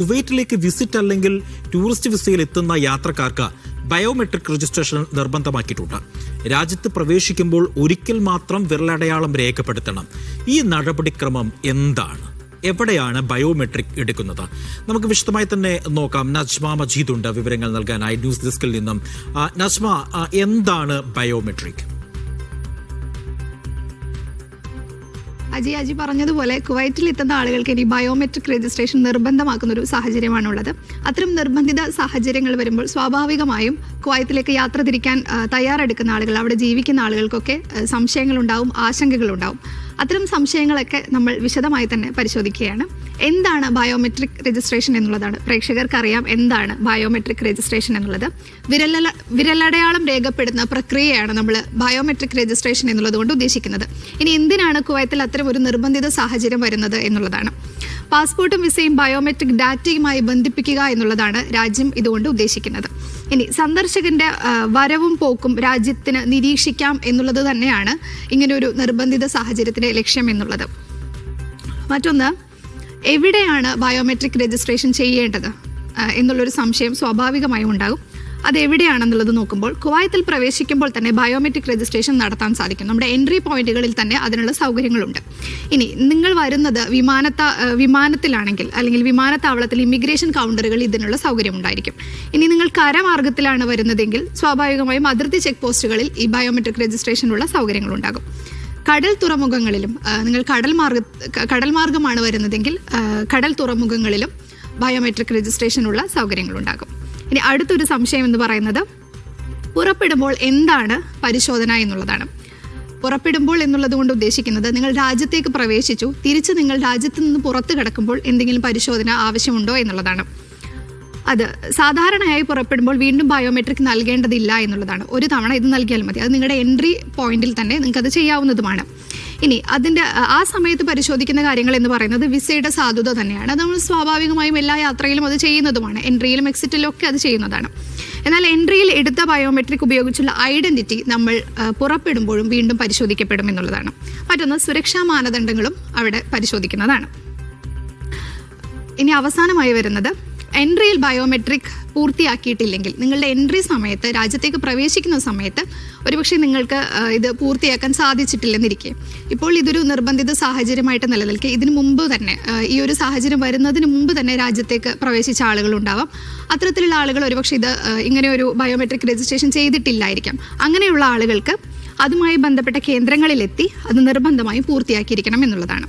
കുവൈറ്റിലേക്ക് visit അല്ലെങ്കിൽ tourist വിസയിൽ എത്തുന്ന യാത്രക്കാർക്ക് ബയോമെട്രിക് രജിസ്ട്രേഷൻ നിർബന്ധമാക്കിയിട്ടുണ്ട്. രാജ്യത്ത് പ്രവേശിക്കുമ്പോൾ ഒരിക്കൽ മാത്രം വിരലടയാളം രേഖപ്പെടുത്തണം. ഈ നടപടിക്രമം എന്താണ്? എവിടെയാണ് ബയോമെട്രിക് എടുക്കുന്നത്? നമുക്ക് വിശദമായി തന്നെ നോക്കാം. നജ്മ മജീദ് ഉണ്ട് വിവരങ്ങൾ നൽകാനായി ന്യൂസ് ഡെസ്കിൽ നിന്നും. നജ്മ, എന്താണ് ബയോമെട്രിക്? അജി പറഞ്ഞതുപോലെ കുവൈറ്റിൽ എത്തുന്ന ആളുകൾക്ക് ഇനി ബയോമെട്രിക് രജിസ്ട്രേഷൻ നിർബന്ധമാക്കുന്ന ഒരു സാഹചര്യമാണുള്ളത്. അത്തരം നിർബന്ധിത സാഹചര്യങ്ങൾ വരുമ്പോൾ സ്വാഭാവികമായും കുവൈറ്റിലേക്ക് യാത്ര തിരിക്കാൻ തയ്യാറെടുക്കുന്ന ആളുകൾ, അവിടെ ജീവിക്കുന്ന ആളുകൾക്കൊക്കെ സംശയങ്ങളുണ്ടാവും, ആശങ്കകളുണ്ടാവും. അത്തരം സംശയങ്ങളൊക്കെ നമ്മൾ വിശദമായി തന്നെ പരിശോധിക്കുകയാണ്. എന്താണ് ബയോമെട്രിക് രജിസ്ട്രേഷൻ എന്നുള്ളതാണ്. പ്രേക്ഷകർക്കറിയാം എന്താണ് ബയോമെട്രിക് രജിസ്ട്രേഷൻ എന്നുള്ളത്. വിരലടയാളം രേഖപ്പെടുത്തുന്ന പ്രക്രിയയാണ് നമ്മൾ ബയോമെട്രിക് രജിസ്ട്രേഷൻ എന്നുള്ളത് കൊണ്ട് ഉദ്ദേശിക്കുന്നത്. ഇനി എന്തിനാണ് കുവൈത്തിൽ അത്തരം ഒരു നിർബന്ധിത സാഹചര്യം വരുന്നത് എന്നുള്ളതാണ്. പാസ്പോർട്ടും വിസയും ബയോമെട്രിക് ഡാറ്റയുമായി ബന്ധിപ്പിക്കുക എന്നുള്ളതാണ് രാജ്യം ഇതുകൊണ്ട് ഉദ്ദേശിക്കുന്നത്. ഇനി സന്ദർശകന്റെ വരവും പോക്കും രാജ്യത്തിന് നിരീക്ഷിക്കാം എന്നുള്ളത് തന്നെയാണ് ഇങ്ങനെയൊരു നിർബന്ധിത സാഹചര്യത്തിന്റെ ലക്ഷ്യം എന്നുള്ളത്. മറ്റൊന്ന്, എവിടെയാണ് ബയോമെട്രിക് രജിസ്ട്രേഷൻ ചെയ്യേണ്ടത് എന്നുള്ളൊരു സംശയം സ്വാഭാവികമായും ഉണ്ടാകും. അതെവിടെയാണെന്നുള്ളത് നോക്കുമ്പോൾ കുവൈത്തിൽ പ്രവേശിക്കുമ്പോൾ തന്നെ ബയോമെട്രിക് രജിസ്ട്രേഷൻ നടത്താൻ സാധിക്കും. നമ്മുടെ എൻട്രി പോയിന്റുകളിൽ തന്നെ അതിനുള്ള സൗകര്യങ്ങളുണ്ട്. ഇനി നിങ്ങൾ വരുന്നത് വിമാനത്തിലാണെങ്കിൽ അല്ലെങ്കിൽ വിമാനത്താവളത്തിൽ ഇമിഗ്രേഷൻ കൗണ്ടറുകളിൽ ഇതിനുള്ള സൗകര്യം ഉണ്ടായിരിക്കും. ഇനി നിങ്ങൾ കരമാർഗത്തിലാണ് വരുന്നതെങ്കിൽ സ്വാഭാവികമായും അതിർത്തി ചെക്ക് പോസ്റ്റുകളിൽ ഈ ബയോമെട്രിക് രജിസ്ട്രേഷനുള്ള സൗകര്യങ്ങളുണ്ടാകും. കടൽ തുറമുഖങ്ങളിലും നിങ്ങൾ കടൽ മാർഗമാണ് വരുന്നതെങ്കിൽ കടൽ തുറമുഖങ്ങളിലും ബയോമെട്രിക് രജിസ്ട്രേഷനുള്ള സൗകര്യങ്ങളുണ്ടാകും. ഇനി അടുത്തൊരു സംശയം എന്ന് പറയുന്നത് പുറപ്പെടുമ്പോൾ എന്താണ് പരിശോധന എന്നുള്ളതാണ്. പുറപ്പെടുമ്പോൾ എന്നുള്ളത് കൊണ്ട് ഉദ്ദേശിക്കുന്നത് നിങ്ങൾ രാജ്യത്തേക്ക് പ്രവേശിച്ചു, തിരിച്ച് നിങ്ങൾ രാജ്യത്ത് നിന്ന് പുറത്ത് കിടക്കുമ്പോൾ എന്തെങ്കിലും പരിശോധന ആവശ്യമുണ്ടോ എന്നുള്ളതാണ്. അത് സാധാരണയായി പുറപ്പെടുമ്പോൾ വീണ്ടും ബയോമെട്രിക് നൽകേണ്ടതില്ല എന്നുള്ളതാണ്. ഒരു തവണ ഇത് നൽകിയാൽ മതി. അത് നിങ്ങളുടെ എൻട്രി പോയിന്റിൽ തന്നെ നിങ്ങൾക്ക് അത് ചെയ്യാവുന്നതുമാണ്. ഇനി അതിൻ്റെ ആ സമയത്ത് പരിശോധിക്കുന്ന കാര്യങ്ങൾ എന്ന് പറയുന്നത് വിസയുടെ സാധുത തന്നെയാണ്. നമ്മൾ സ്വാഭാവികമായും എല്ലാ യാത്രയിലും അത് ചെയ്യുന്നതുമാണ്. എൻട്രിയിലും എക്സിറ്റിലും ഒക്കെ അത് ചെയ്യുന്നതാണ്. എന്നാൽ എൻട്രിയിൽ എടുത്ത ബയോമെട്രിക് ഉപയോഗിച്ചുള്ള ഐഡന്റിറ്റി നമ്മൾ പുറപ്പെടുമ്പോഴും വീണ്ടും പരിശോധിക്കപ്പെടും എന്നുള്ളതാണ്. മറ്റൊന്ന്, സുരക്ഷാ മാനദണ്ഡങ്ങളും അവിടെ പരിശോധിക്കുന്നതാണ്. ഇനി അവസാനമായി വരുന്നത്, എൻട്രിയിൽ ബയോമെട്രിക് പൂർത്തിയാക്കിയിട്ടില്ലെങ്കിൽ നിങ്ങളുടെ എൻട്രി സമയത്ത് രാജ്യത്തേക്ക് പ്രവേശിക്കുന്ന സമയത്ത് ഒരുപക്ഷെ നിങ്ങൾക്ക് ഇത് പൂർത്തിയാക്കാൻ സാധിച്ചിട്ടില്ലെന്നിരിക്കെ, ഇപ്പോൾ ഇതൊരു നിർബന്ധിത സാഹചര്യമായിട്ട് നിലനിൽക്കെ ഇതിനു മുമ്പ് തന്നെ ഈ ഒരു സാഹചര്യം വരുന്നതിന് മുമ്പ് തന്നെ രാജ്യത്തേക്ക് പ്രവേശിച്ച ആളുകളുണ്ടാവാം. അത്തരത്തിലുള്ള ആളുകൾ ഒരുപക്ഷെ ഇത് ഇങ്ങനെ ഒരു ബയോമെട്രിക് രജിസ്ട്രേഷൻ ചെയ്തിട്ടില്ലായിരിക്കാം. അങ്ങനെയുള്ള ആളുകൾക്ക് അതുമായി ബന്ധപ്പെട്ട കേന്ദ്രങ്ങളിലെത്തി അത് നിർബന്ധമായും പൂർത്തിയാക്കിയിരിക്കണം എന്നുള്ളതാണ്.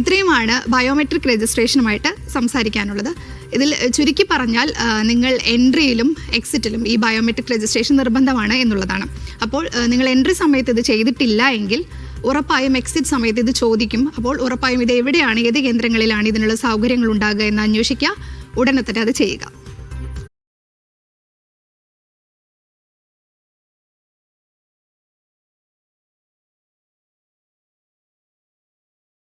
ഇത്രയുമാണ് ബയോമെട്രിക് രജിസ്ട്രേഷനുമായിട്ട് സംസാരിക്കാനുള്ളത്. ഇതിൽ ചുരുക്കി പറഞ്ഞാൽ നിങ്ങൾ എൻട്രിയിലും എക്സിറ്റിലും ഈ ബയോമെട്രിക് രജിസ്ട്രേഷൻ നിർബന്ധമാണ് എന്നുള്ളതാണ്. അപ്പോൾ നിങ്ങൾ എൻട്രി സമയത്ത് ഇത് ചെയ്തിട്ടില്ല എങ്കിൽ ഉറപ്പായും എക്സിറ്റ് സമയത്ത് ഇത് ചോദിക്കും. അപ്പോൾ ഉറപ്പായും ഇത് എവിടെയാണ്, ഏത് കേന്ദ്രങ്ങളിലാണ് ഇതിനുള്ള സൗകര്യങ്ങൾ ഉണ്ടാകുക എന്ന് അന്വേഷിക്കുക. ഉടനെ തന്നെ അത് ചെയ്യുക.